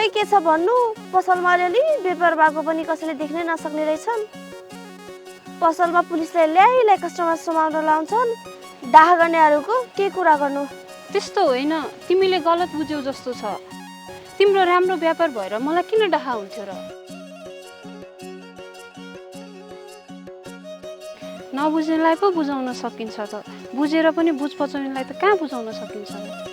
खै के छ भन्नु, पसलमा अलिअलि व्यापार भएको पनि कसैले देख्नै नसक्ने रहेछन्। पसलमा पुलिसले ल्याइ कस्टमर समाउन लाउँछन्। डाहा गर्नेहरूको के कुरा गर्नु। त्यस्तो होइन, तिमीले गलत बुझ्यौ जस्तो छ। तिम्रो राम्रो व्यापार भएर मलाई किन डाहा हुन्थ्यो र? नबुझ्नेलाई पो बुझाउन सकिन्छ त, बुझेर पनि बुझ पचाउनेलाई त कहाँ बुझाउन सकिन्छ र?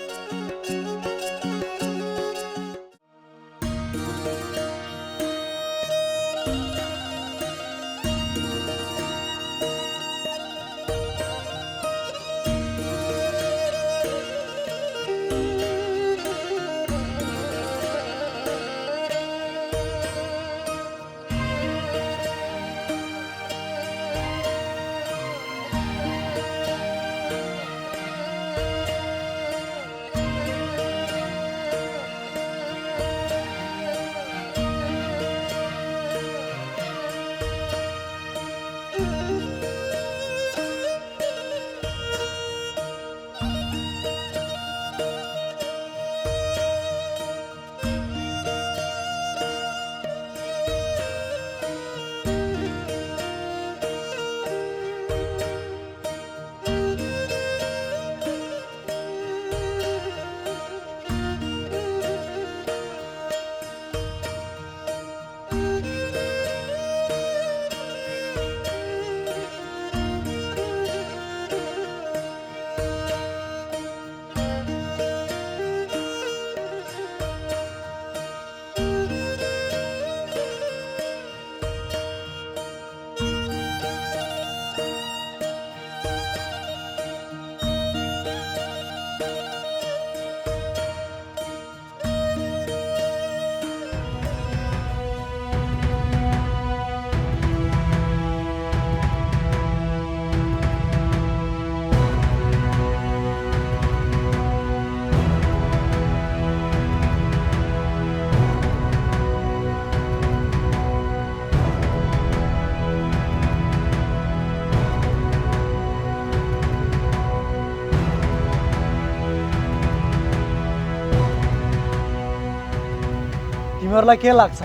तिमीहरूलाई के लाग्छ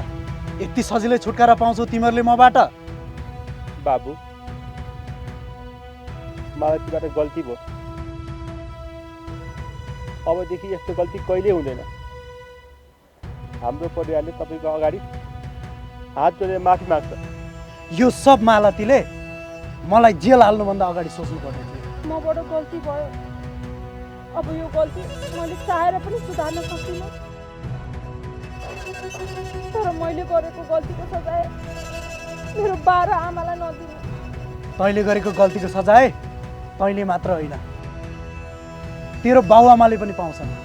यति सजिलै छुटकारा पाउँछौ तिमीहरूले मबाट? बाबु, मलाई तिमीबाट गल्ती भयो। अबदेखि यस्तो गल्ती कहिले हुँदैन। हाम्रो परिवारले तपाईँको अगाडि हात जोडेर माफी माग्छ। यो सब मालतीले मलाई जेल हाल्नुभन्दा अगाडि सोच्नु पर्ने थियो। मबाट गल्ती भयो। अब यो गल्ती मैले चाहेर पनि सुधार्न सक्दिनँ। तर मैले गरेको गल्तीको सजाय मेरो बा र आमालाई नदिनु। तैँले गरेको गल्तीको सजाय तैँले मात्र होइन, तेरो बाउ आमाले पनि पाउँछन्।